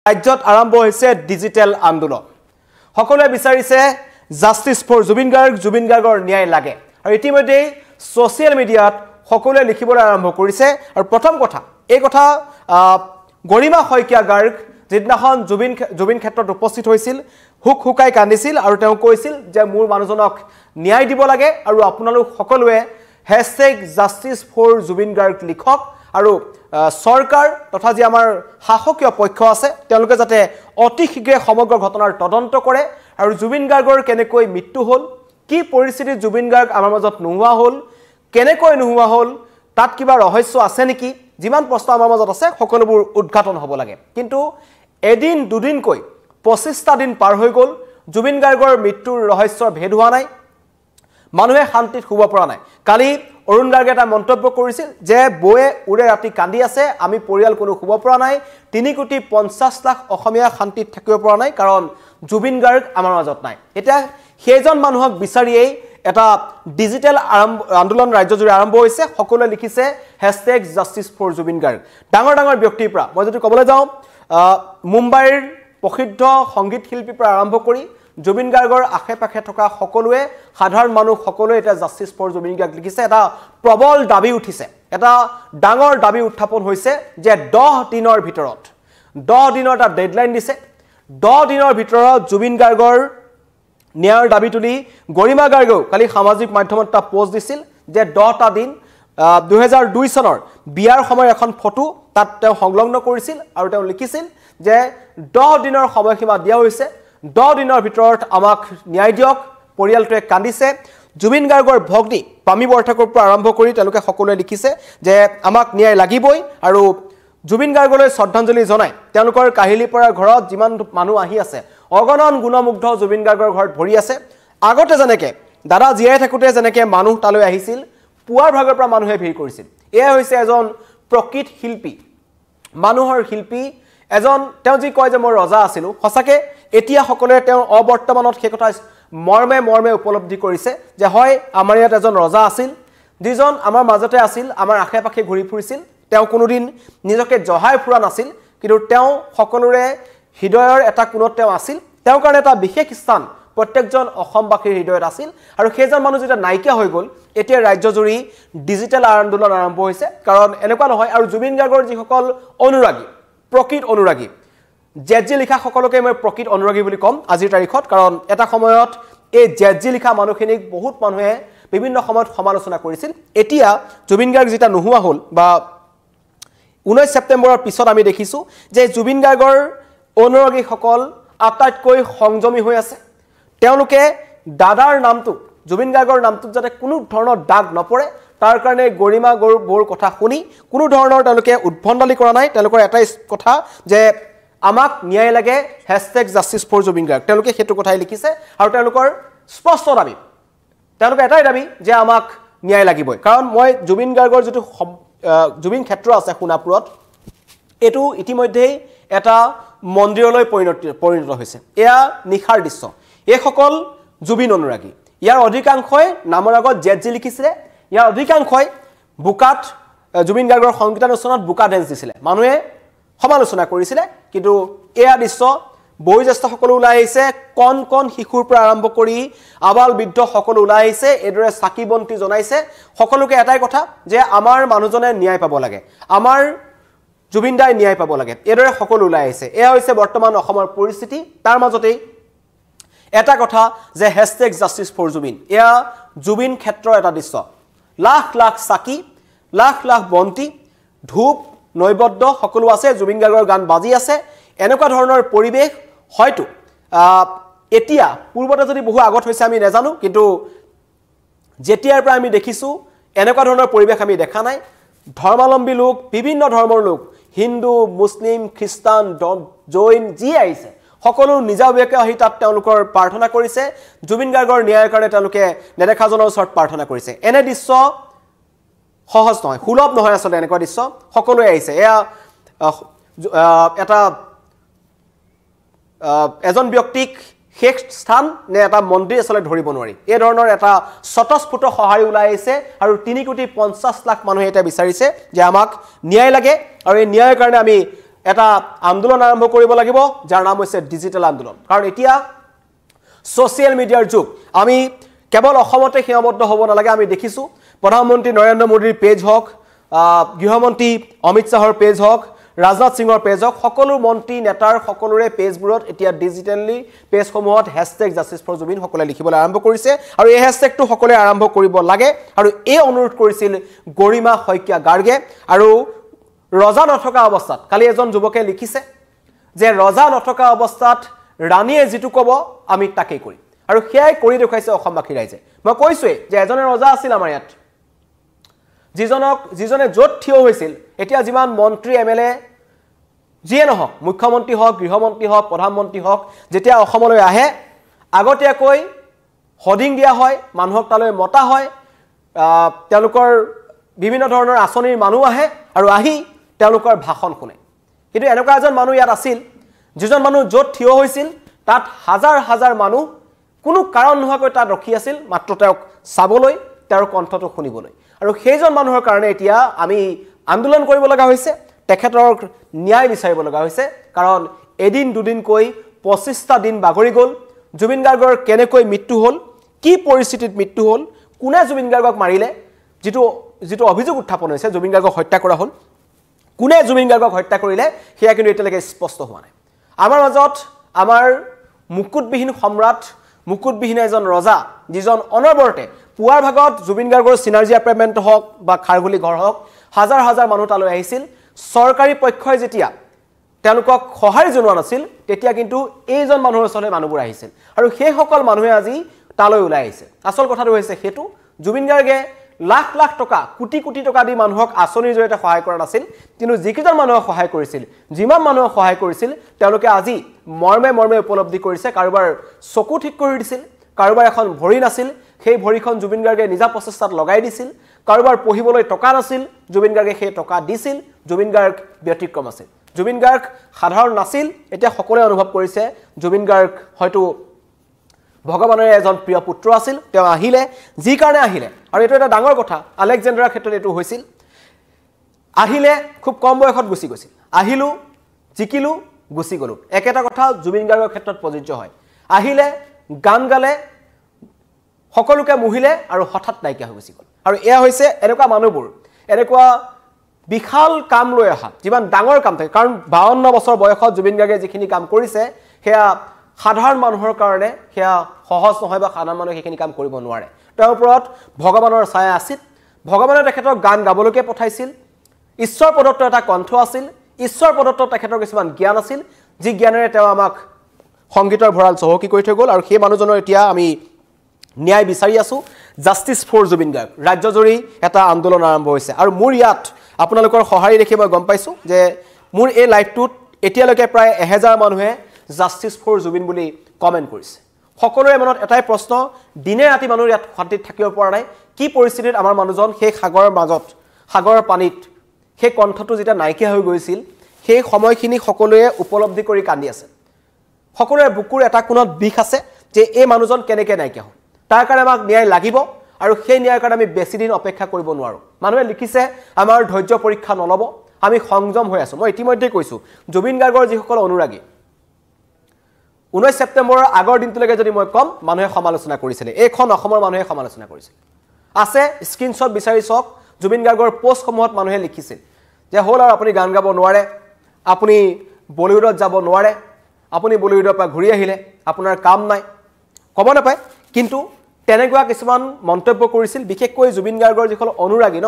ৰাজ্যত আৰম্ভ হৈছে ডিজিটেল আন্দোলন সকলোৱে বিচাৰিছে জাস্টিস ফৰ জুবিন গাৰ্গৰ ন্যায় লাগে আৰু ইতিমধ্যে সোশ্যাল মিডিয়াত সকলোৱে লিখিবলৈ আৰম্ভ কৰিছে আৰু প্ৰথম কথা এই কথা গৰিমা শইকীয়া গাৰ্গ যিদিনাখন জুবিন ক্ষেত্ৰত উপস্থিত হৈছিল হুকাই কান্দিছিল আৰু তেওঁ কৈছিল যে মোৰ মানুহজনক ন্যায় দিব লাগে আৰু আপোনালোক সকলোৱে #JusticeForJubinGarg লিখক আৰু সৰকাৰ তথা যে আমাৰ শাসকীয় পক্ষ আছে তেওঁলোকে যাতে অতি শীঘ্ৰে সমগ্ৰ ঘটনাৰ তদন্ত কৰে আৰু জুবিন গাৰ্গৰ কেনেকৈ মৃত্যু হ'ল কি পৰিস্থিতিত জুবিন গাৰ্গ আমাৰ মাজত নোহোৱা হ'ল কেনেকৈ নোহোৱা হ'ল তাত কিবা ৰহস্য আছে নেকি যিমান প্ৰশ্ন আমাৰ মাজত আছে সকলোবোৰ উদ্ঘাটন হ'ব লাগে কিন্তু এদিন দুদিনকৈ 25টা দিন পাৰ হৈ গ'ল জুবিন গাৰ্গৰ মৃত্যুৰ ৰহস্য ভেদ হোৱা নাই মানুহে শান্তিত শুব পৰা নাই কালি অৰুণ গাৰ্গে এটা মন্তব্য কৰিছিল যে বয়ে উৰে ৰাতি কান্দি আছে আমি পৰিয়াল কোনো শুব পৰা নাই 3,50,00,000 অসমীয়া শান্তিত থাকিব পৰা নাই কাৰণ জুবিন গাৰ্গ আমাৰ মাজত নাই এটা সেইজন মানুহক বিচাৰিয়েই এটা ডিজিটেল আন্দোলন ৰাজ্যজুৰি আৰম্ভ হৈছে সকলোৱে লিখিছে #JusticeForJubinGarg ডাঙৰ ডাঙৰ ব্যক্তিৰ পৰা মই যদি ক'বলৈ যাওঁ মুম্বাইৰ প্ৰসিদ্ধ সংগীত শিল্পীৰ পৰা আৰম্ভ কৰি জুবিন গাৰ্গৰ আশে-পাশে থকা সকলোৱে সাধাৰণ মানুহ সকলোৱে এটা #JusticeForJubinGarg লিখিছে এটা প্ৰবল দাবী উঠিছে এটা ডাঙৰ দাবী উত্থাপন হৈছে যে 10 দিনৰ ভিতৰত 10 দিনৰ এটা ডেডলাইন দিছে 10 দিনৰ ভিতৰত জুবিন গাৰ্গৰ ন্যায়ৰ দাবী তুলি গৰিমা গাৰ্গেও কালি সামাজিক মাধ্যমত এটা পোষ্ট দিছিল যে 10টা দিন 2002 চনৰ বিয়াৰ সময়ৰ এখন ফটো তাত তেওঁ সংলগ্ন কৰিছিল আৰু তেওঁ লিখিছিল যে 10 দিনৰ সময়সীমা দিয়া হৈছে 10 দিনৰ ভিতৰত আমাক ন্যায় দিয়ক পৰিয়ালটোৱে কান্দিছে জুবিন গাৰ্গৰ ভগ্নী পামি বৰঠাকুৰ পৰা আৰম্ভ কৰি তেওঁলোকে সকলোৱে লিখিছে যে আমাক ন্যায় লাগিবই আৰু জুবিন গাৰ্গলৈ শ্ৰদ্ধাঞ্জলি জনাই তেওঁলোকৰ কাহিলীপাৰা ঘৰত যিমান মানুহ আহি আছে অগণন গুণমুগ্ধ জুবিন গাৰ্গৰ ঘৰত ভৰি আছে আগতে যেনেকে দাদা জীয়াই থাকোতে যেনেকে মানুহ তালৈ আহিছিল পুৱাৰ ভাগৰ পৰা মানুহে ভিৰ কৰিছিল এয়া হৈছে এজন প্ৰকৃত শিল্পী মানুহৰ শিল্পী এজন তেওঁ যি কয় যে মই ৰজা আছিলো সঁচাকে এতিয়া সকলোৱে তেওঁ অবৰ্তমানত সেই কথা মৰ্মে উপলব্ধি কৰিছে যে হয় আমাৰ ইয়াত এজন ৰজা আছিল যিজন আমাৰ মাজতে আছিল আমাৰ আশে-পাশে ঘূৰি ফুৰিছিল তেওঁ কোনোদিন নিজকে জহাই ফুৰা নাছিল কিন্তু তেওঁ সকলোৰে হৃদয়ৰ এটা কোণত তেওঁ আছিল তেওঁৰ কাৰণে এটা বিশেষ স্থান প্ৰত্যেকজন অসমবাসীৰ হৃদয়ত আছিল আৰু সেইজন মানুহ যেতিয়া নাইকিয়া হৈ গ'ল এতিয়া ৰাজ্যজুৰি ডিজিটেল আন্দোলন আৰম্ভ হৈছে কাৰণ এনেকুৱা নহয় আৰু জুবিন গাৰ্গৰ যিসকল অনুৰাগী প্ৰকৃত অনুৰাগী জেজি লিখা সকলোকে মই প্ৰকৃত অনুৰাগী বুলি ক'ম আজিৰ তাৰিখত কাৰণ এটা সময়ত এই জেজি লিখা মানুহখিনিক বহুত মানুহে বিভিন্ন সময়ত সমালোচনা কৰিছিল এতিয়া জুবিন গাৰ্গ যেতিয়া নোহোৱা হ'ল বা 19 ছেপ্টেম্বৰৰ পিছত আমি দেখিছো যে জুবিন গাৰ্গৰ অনুৰাগীসকল আটাইতকৈ সংযমী হৈ আছে তেওঁলোকে দাদাৰ নামটো জুবিন গাৰ্গৰ নামটোত যাতে কোনো ধৰণৰ দাগ নপৰে তাৰ কাৰণে গৰিমা গৌৰ কথা শুনি কোনো ধৰণৰ তেওঁলোকে উদ্ভণ্ডালি কৰা নাই তেওঁলোকৰ এটাই কথা যে আমাক ন্যায় লাগে #JusticeForJubinGarg তেওঁলোকে সেইটো কথাই লিখিছে আৰু তেওঁলোকৰ স্পষ্ট দাবী তেওঁলোকৰ এটাই দাবী যে আমাক ন্যায় লাগিবই কাৰণ মই জুবিন গাৰ্গৰ যিটো জুবিন ক্ষেত্ৰ আছে সোণাপুৰত এটো ইতিমধ্যেই এটা মন্দিৰলৈ পৰিণত হৈছে এয়া নিখাৰ দৃশ্য এইসকল জুবিন অনুৰাগী ইয়াৰ অধিকাংশই নামৰ আগত জেজি লিখিছিলে ইয়াৰ অধিকাংশই বুকাত জুবিন গাৰ্গৰ সংগীতানুষ্ঠানত বুকা ডেন্স দিছিলে মানুহে সমালোচনা কৰিছিলে কিন্তু এয়া দৃশ্য বয়োজ্যেষ্ঠ সকলো ওলাই আহিছে কণ শিশুৰ পৰা আৰম্ভ কৰি আবাল বৃদ্ধ সকলো ওলাই আহিছে এদৰে চাকি বন্তি জনাইছে সকলোকে এটাই কথা যে আমাৰ মানুহজনে ন্যায় পাব লাগে আমাৰ জুবিন দাই ন্যায় পাব লাগে এদৰে সকলো ওলাই আহিছে এয়া হৈছে বৰ্তমান অসমৰ পৰিস্থিতি তাৰ মাজতেই এটা কথা যে #JusticeForJubin এয়া জুবিন ক্ষেত্ৰৰ এটা দৃশ্য লাখ লাখ চাকি লাখ লাখ বন্তি ধূপ নৈবদ্য সকলো আছে জুবিন গাৰ্গৰ গান বাজি আছে এনেকুৱা ধৰণৰ পৰিবেশ হয়তো এতিয়া পূৰ্বতে যদি বহু আগত হৈছে আমি নাজানো কিন্তু যেতিয়াৰ পৰা আমি দেখিছো এনেকুৱা ধৰণৰ পৰিবেশ আমি দেখা নাই ধৰ্মাৱলম্বী লোক বিভিন্ন ধৰ্মৰ লোক হিন্দু মুছলিম খ্ৰীষ্টান জৈন যি আহিছে সকলো নিজাবীয়াকৈ আহি তাত তেওঁলোকৰ প্ৰাৰ্থনা কৰিছে জুবিন গাৰ্গৰ ন্যায়ৰ কাৰণে তেওঁলোকে নেদেখাজনৰ ওচৰত প্ৰাৰ্থনা কৰিছে এনে দৃশ্য সহজ নহয় সুলভ নহয় আসলে এনেকুৱা দৃশ্য সকলোৱে আহিছে এয়া এটা এজন ব্যক্তিক শেষ স্থান নে এটা মন্দিৰ আসলে ধৰিব নোৱাৰি এই ধৰণৰ এটা স্বতঃস্ফূৰ্ত সহাৰি ওলাই আহিছে আৰু 3,50,00,000 মানুহে এটা বিচাৰিছে যে আমাক ন্যায় লাগে আৰু এই ন্যায়ৰ কাৰণে আমি এটা আন্দোলন আৰম্ভ কৰিব লাগিব যাৰ নাম হৈছে ডিজিটেল আন্দোলন কাৰণ এতিয়া সোশ্যাল মিডিয়াৰ যুগ আমি কেৱল অসমতে সীমাবদ্ধ হ'ব নালাগে আমি দেখিছো প্ৰধানমন্ত্ৰী নৰেন্দ্ৰ মোদীৰ পেজ হওক গৃহমন্ত্ৰী অমিত শাহৰ পেজ হওক ৰাজনাথ সিঙৰ পেজ হওক সকলো মন্ত্ৰী নেতাৰ সকলোৰে পেজবোৰত এতিয়া ডিজিটেলি পেজসমূহত #JusticeForJubin সকলে লিখিবলৈ আৰম্ভ কৰিছে আৰু এই হ্যাশট্যাগটো সকলে আৰম্ভ কৰিব লাগে আৰু এই অনুৰোধ কৰিছিল গৰিমা শইকীয়া গাৰ্গে আৰু ৰজা নথকা অৱস্থাত কালি এজন যুৱকে লিখিছে যে ৰজা নথকা অৱস্থাত ৰাণীয়ে যেটো ক'ব আমি তাকেই কৰিম আৰু হেয়াই কৰি দেখাইছে অসমবাসী ৰাইজে মই কৈছোৱে যে এজনে ৰজা আছিল আমাৰ ইয়াত যিজনে য'ত থিয় হৈছিল এতিয়া যিমান মন্ত্ৰী এমএলএ যিয়ে নহওক মুখ্যমন্ত্ৰী হওক গৃহমন্ত্ৰী হওক প্ৰধানমন্ত্ৰী হওক যেতিয়া অসমলৈ আহে আগতীয়াকৈ হডিং দিয়া হয় মানুহক তালৈ মতা হয় তেওঁলোকৰ বিভিন্ন ধৰণৰ আঁচনিৰ মানুহ আহে আৰু আহি তেওঁলোকৰ ভাষণ শুনে কিন্তু এনেকুৱা এজন মানুহ ইয়াত আছিল যিজন মানুহ য'ত থিয় হৈছিল তাত হাজাৰ হাজাৰ মানুহ কোনো কাৰণ নোহোৱাকৈ তাত ৰখি আছিল মাত্ৰ তেওঁক চাবলৈ তেওঁৰ কণ্ঠটো শুনিবলৈ আৰু সেইজন মানুহৰ কাৰণে এতিয়া আমি আন্দোলন কৰিব লগা হৈছে তেখেতৰ ন্যায় বিচাৰিব লগা হৈছে কাৰণ এদিন দুদিন কৈ 25টা দিন বাগৰি গ'ল জুবিন গাৰ্গৰ কেনেকৈ মৃত্যু হ'ল কি পৰিস্থিতিত মৃত্যু হ'ল কোনে জুবিন গাৰ্গক মাৰিলে যেটো অভিযোগ উত্থাপন হৈছে জুবিন গাৰ্গক হত্যা কৰা হ'ল কোনে জুবিন গাৰ্গক হত্যা কৰিলে সেয়া কিন্তু এতিয়ালৈকে স্পষ্ট হোৱা নাই আমাৰ মাজত আমাৰ মুকুটবিহীন সম্ৰাট মুকুটবিহীন এজন ৰজা যিজন অনবৰতে পুৱাৰ ভাগত জুবিন গাৰ্গৰ সিনাৰ্জি এপাৰ্টমেণ্ট হওক বা খাৰগুলি ঘৰ হওক হাজাৰ হাজাৰ মানুহ তালৈ আহিছিল সৰকাৰী পক্ষই যেতিয়া তেওঁলোকক সহায় জনোৱা নাছিল তেতিয়া কিন্তু এইজন মানুহৰ ওচৰলৈ মানুহবোৰ আহিছিল আৰু সেই সকল মানুহে আজি তালৈ ওলাই আহিছে আসল কথাটো হৈছে হেতু জুবিন গাৰ্গে লাখ লাখ টকা কোটি কোটি টকা দি মানুহক আঁচনিৰ জৰিয়তে সহায় কৰা নাছিল কিন্তু যিকেইজন মানুহক সহায় কৰিছিল যিমান মানুহক সহায় কৰিছিল তেওঁলোকে আজি মৰ্মে মৰ্মে উপলব্ধি কৰিছে কাৰোবাৰ চকু ঠিক কৰি দিছিল কাৰোবাৰ এখন ভৰি নাছিল সেই ভৰিখন জুবিন গাৰ্গে নিজা প্ৰচেষ্টাত লগাই দিছিল কাৰোবাৰ পঢ়িবলৈ টকা নাছিল জুবিন গাৰ্গে সেই টকা দিছিল জুবিন গাৰ্গ ব্যতিক্ৰম আছিল জুবিন গাৰ্গ সাধাৰণ নাছিল এতিয়া সকলোৱে অনুভৱ কৰিছে জুবিন গাৰ্গ হয়তো ভগৱানৰ এজন প্ৰিয় পুত্ৰ আছিল তেওঁ আহিলে যি কাৰণে আহিলে আৰু এটো এটা ডাঙৰ কথা আলেকজেণ্ডাৰৰ ক্ষেত্ৰত এটো হৈছিল আহিলে খুব কম বয়সত গুছি গৈছিল আহিলো জিকিলো গুছি গলো একেটা কথা জুবিন গাৰ্গৰ ক্ষেত্ৰত প্ৰযোজ্য হয় আহিলে গান গালে সকলোকে মুহিলে আৰু হঠাৎ নাইকিয়া হৈ গুছি গল আৰু এয়া হৈছে এনেকুৱা মানুহবোৰ এনেকুৱা বিশাল কাম লৈ আহা যিমান ডাঙৰ কাম থাকে কাৰণ 52 বছৰ বয়সত জুবিন গাৰ্গে যিখিনি কাম কৰিছে সেয়া সাধাৰণ মানুহৰ কাৰণে সেয়া সহজ নহয় বা সাধাৰণ মানুহে সেইখিনি কাম কৰিব নোৱাৰে তাৰ ওপৰত ভগৱানৰ ছায়া আছিল ভগৱানে তেখেতক গান গাবলৈকে পঠাইছিল ঈশ্বৰ প্ৰদত্ত এটা কণ্ঠ আছিল ঈশ্বৰ প্ৰদত্ত তেখেতৰ কিছুমান জ্ঞান আছিল যি জ্ঞানেৰে তেওঁ আমাক সংগীতৰ ভঁৰাল চহকী কৰি থৈ গ'ল আৰু সেই মানুহজনৰ এতিয়া আমি ন্যায় বিচাৰি আছো জাস্টিস ফৰ জুবিন গাৰ্গ ৰাজ্যজুৰি এটা আন্দোলন আৰম্ভ হৈছে আৰু মোৰ ইয়াত আপোনালোকৰ সহায় দেখি মই গম পাইছো যে মোৰ এই লাইভটোত এতিয়ালৈকে প্ৰায় 1000 মানুহে জাস্টিস ফৰ জুবিন বুলি কমেন্ট কৰিছে সকলোৰে মনত এটাই প্ৰশ্ন দিনে ৰাতি মানুহ ইয়াত শান্তিত থাকিব পৰা নাই কি পৰিস্থিতিত আমাৰ মানুহজন সেই সাগৰৰ মাজত সাগৰৰ পানীত সেই কণ্ঠটো যেটা নাইকিয়া হৈ গৈছিল সেই সময়খিনি সকলোৱে উপলব্ধি কৰি কান্দি আছে সকলোৰে বুকুৰ এটা কোণত বিষ আছে যে এই মানুহজন কেনেকৈ নাইকিয়া হ'ল তাৰ কাৰণে আমাক ন্যায় লাগিব আৰু সেই ন্যায়ৰ কাৰণে আমি বেছি দিন অপেক্ষা কৰিব নোৱাৰো মানুহে লিখিছে আমাৰ ধৈৰ্য পৰীক্ষা নলব আমি সংযম হৈ আছো মই ইতিমধ্যে কৈছো জুবিন গাৰ্গৰ যিসকল অনুৰাগী 19 সেপ্টেম্বৰৰ আগৰ দিনটোলৈকে যদি মই কম মানুহে সমালোচনা কৰিছিল এইখন অসমৰ মানুহে সমালোচনা কৰিছিল আছে স্ক্ৰিনশ্বট বিচাৰি চাওক জুবিন গাৰ্গৰ পোষ্টসমূহত মানুহে লিখিছিল যে হ'ল আৰু আপুনি গান গাব নোৱাৰে আপুনি বলিউডত যাব নোৱাৰে আপুনি বলিউডৰ পৰা ঘূৰি আহিলে আপোনাৰ কাম নাই ক'ব নাপায় কিন্তু তেনেকুৱা কিছুমান মন্তব্য কৰিছিল বিশেষকৈ জুবিন গাৰ্গৰ যিসকল অনুৰাগী ন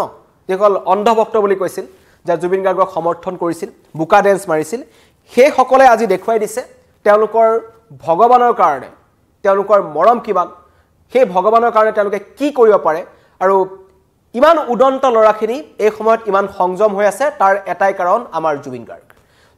যিসকল অন্ধভক্ত বুলি কৈছিল যে জুবিন গাৰ্গক সমৰ্থন কৰিছিল বুকা ডেন্স মাৰিছিল সেই সকলে আজি দেখুৱাই দিছে তেওঁলোকৰ ভগৱানৰ কাৰণে তেওঁলোকৰ মৰম কিমান সেই ভগৱানৰ কাৰণে তেওঁলোকে কি কৰিব পাৰে আৰু ইমান উদন্ত লৰাখিনি এই সময়ত ইমান সংযম হৈ আছে তাৰ এটাই কাৰণ আমাৰ জুবিন গাৰ্গ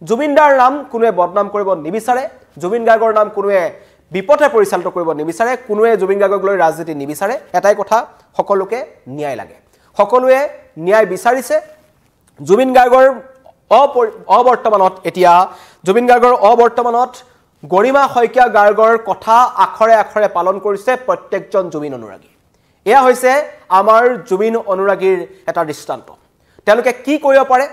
জুবিনদাৰ নাম কোনোৱে বদনাম কৰিব নিবিচাৰে জুবিন গাৰ্গৰ নাম কোনোৱে বিপথে পৰিচালিত কৰিব নিবিচাৰে কোনোৱে জুবিন গাৰ্গক লৈ ৰাজনীতি নিবিচাৰে এটাই কথা সকলোকে ন্যায় লাগে সকলোৱে ন্যায় বিচাৰিছে জুবিন গাৰ্গৰ অবৰ্তমানত এতিয়া জুবিন গাৰ্গৰ অবৰ্তমানত গৰিমা শইকীয়া গাৰ্গৰ কথা আখৰে আখৰে পালন কৰিছে প্ৰত্যেকজন জুবিন অনুৰাগী এয়া হৈছে আমাৰ জুবিন অনুৰাগীৰ এটা দৃষ্টান্ত তেওঁলোকে কি কৰিব পাৰে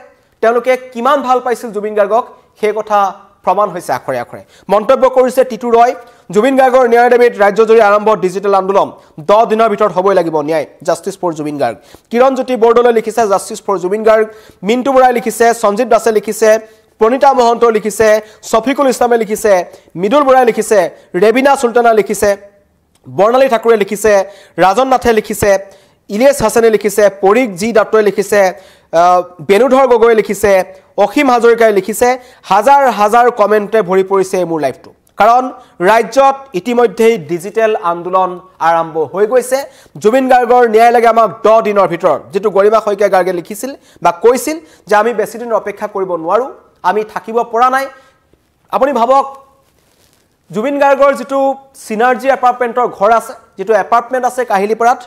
তেওঁলোকে কিমান ভাল পাইছিল জুবিন গাৰ্গক সেই কথা প্ৰমাণ হৈছে আখৰে আখৰে মন্তব্য কৰিছে টিটু ৰয় জুবিন গাৰ্গৰ ন্যায় দাবীত ৰাজ্যজুৰি আৰম্ভ ডিজিটেল আন্দোলন 10 দিনৰ ভিতৰত হ'বই লাগিব ন্যায় জাষ্টিস ফৰ জুবিন গাৰ্গ কিৰণ জ্যোতি বৰদলৈ লিখিছে জাষ্টিস ফৰ জুবিন গাৰ্গ মিন্টু বৰাই লিখিছে সঞ্জিত দাসে লিখিছে প্ৰণিতা মহন্ত লিখিছে সফিকুল ইছলামে লিখিছে মিদুল বৰাই লিখিছে ৰেবিনা সুলতানা লিখিছে বৰ্ণালী ঠাকুৰে লিখিছে ৰাজন নাথে লিখিছে ইলিয়াছ হাছানে লিখিছে পৰিক জি দত্তই লিখিছে বেনুধৰ গগৈ লিখিছে অসীম হাজৰিকাই লিখিছে হাজাৰ হাজাৰ কমেণ্টে ভৰি পৰিছে মোৰ লাইফটো কাৰণ ৰাজ্যত ইতিমধ্যেই ডিজিটেল আন্দোলন আৰম্ভ হৈ গৈছে জুবিন গাৰ্গৰ ন্যায় লাগে আমাক 10 দিনৰ ভিতৰত যেটো গৰিমা শইকীয়া গাৰ্গে লিখিছিল বা কৈছিল যে আমি বেছি দিন অপেক্ষা কৰিব নোৱাৰো আমি থাকিব পৰা নাই আপুনি ভাবক জুবিন গাৰ্গৰ যেটো সিনাৰ্জি এপাৰ্টমেণ্টৰ ঘৰ আছে যেটো এপাৰ্টমেণ্ট আছে কাহিলিপাৰাত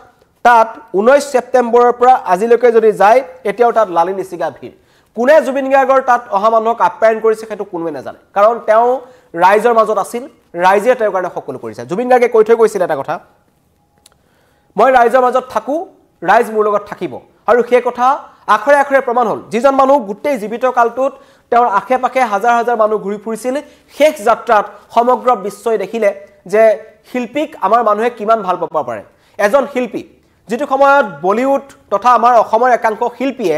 তাত 19 সেপ্টেম্বৰৰ পৰা আজিলৈকে যদি যায় এতিয়াও তাত লালি নিচিগা ভিৰ কোনে জুবিন গাৰ্গৰ তাত অহা মানুহক আপ্যায়ন কৰিছে সেইটো কোনোৱে নাজানে কাৰণ তেওঁ ৰাইজৰ মাজত আছিল ৰাইজে তেওঁৰ কাৰণে সকলো কৰিছে জুবিন গাৰ্গে কৈ থৈ গৈছিল এটা কথা মই ৰাইজৰ মাজত থাকো ৰাইজ মোৰ লগত থাকিব আৰু সেই কথা আখৰে আখৰে প্ৰমাণ হ'ল যিজন মানুহ গোটেই জীৱিত কালটোত তেওঁৰ আখে পাখে হাজাৰ হাজাৰ মানুহ ঘূৰি ফুৰিছিল শেষ যাত্ৰাত সমগ্ৰ বিশ্বই দেখিলে যে শিল্পীক আমাৰ মানুহে কিমান ভাল পাব পাৰে এজন শিল্পী যেটো সময়ত বলিউড তথা আমাৰ অসমৰ একাংশ শিল্পীয়ে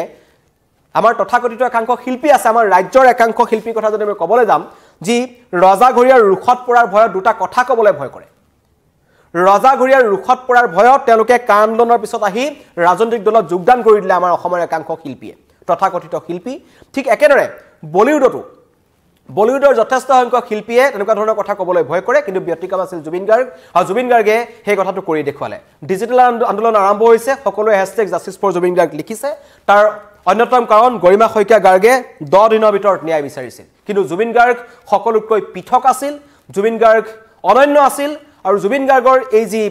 আমাৰ তথাকথিত একাংশ শিল্পী আছে আমাৰ ৰাজ্যৰ একাংশ শিল্পীৰ কথা যদি আমি ক'বলৈ যাম যি ৰজাঘৰীয়াৰ ৰুখত পৰাৰ ভয়ত দুটা কথা ক'বলৈ ভয় কৰে ৰজাঘৰীয়াৰ ৰুখত পৰাৰ ভয়ত তেওঁলোকে কা আন্দোলনৰ পিছত আহি ৰাজনৈতিক দলত যোগদান কৰি দিলে আমাৰ অসমৰ একাংশ শিল্পীয়ে তথাকথিত শিল্পী ঠিক একেদৰে বলিউডৰ যথেষ্ট সংখ্যক শিল্পীয়ে তেনেকুৱা ধৰণৰ কথা ক'বলৈ ভয় কৰে কিন্তু ব্যতিক্ৰম আছিল জুবিন গাৰ্গ আৰু জুবিন গাৰ্গে সেই কথাটো কৰি দেখুৱালে ডিজিটেল আন্দোলন আৰম্ভ হৈছে সকলোৱে #জাষ্টিস ফৰ জুবিন গাৰ্গ লিখিছে তাৰ অন্যতম কাৰণ গৰিমা শইকীয়া গাৰ্গে 10 দিনৰ ভিতৰত ন্যায় বিচাৰিছিল কিন্তু জুবিন গাৰ্গ সকলোতকৈ পৃথক আছিল জুবিন গাৰ্গ অনন্য আছিল আৰু জুবিন গাৰ্গৰ এই যি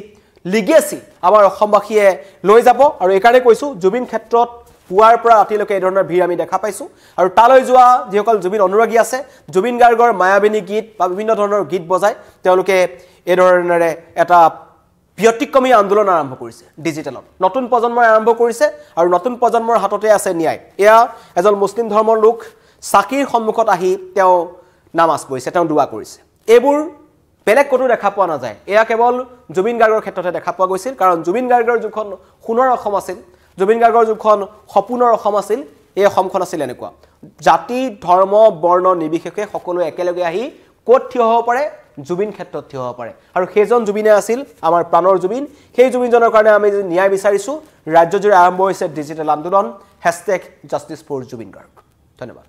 লিগেসি আমাৰ অসমবাসীয়ে লৈ যাব আৰু একাৰে কৈছো জুবিন ক্ষেত্ৰত পুৱাৰ পৰা ৰাতিলৈকে এই ধৰণৰ ভিৰ আমি দেখা পাইছো আৰু তালৈ যোৱা যিসকল জুবিন অনুৰাগী আছে জুবিন গাৰ্গৰ মায়াবিনী গীত বা বিভিন্ন ধৰণৰ গীত বজাই তেওঁলোকে এই ধৰণৰে এটা ব্যতিক্ৰমী আন্দোলন আৰম্ভ কৰিছে ডিজিটেলত নতুন প্ৰজন্মই আৰম্ভ কৰিছে আৰু নতুন প্ৰজন্মৰ হাততে আছে ন্যায় এয়া এজন মুছলিম ধৰ্মৰ লোক সাকিৰ সন্মুখত আহি তেওঁ নামাজ পঢ়িছে তেওঁ দুৱা কৰিছে এইবোৰ বেলেগ কতো দেখা পোৱা নাযায় এয়া কেৱল জুবিন গাৰ্গৰ ক্ষেত্ৰতে দেখা পোৱা গৈছিল কাৰণ জুবিন গাৰ্গৰ যখন সোণৰ অসম আছিল জুবিন গাৰ্গৰ যখন সপোনৰ অসম আছিল এই অসমখন আছিল এনেকুৱা জাতি ধৰ্ম বৰ্ণ নিৰ্বিশেষে সকলো একেলগে আহি কোট থিয় হ'ব পাৰে জুবিন ক্ষেত্ৰত থিয় হ'ব পাৰে আৰু সেইজন জুবিনে আছিল আমাৰ প্ৰাণৰ জুবিন সেই জুবিনজনৰ কাৰণে আমি ন্যায় বিচাৰিছো ৰাজ্যজুৰি আৰম্ভ হৈছে ডিজিটেল আন্দোলন #জাষ্টিস ফৰ জুবিন গাৰ্গ ধন্যবাদ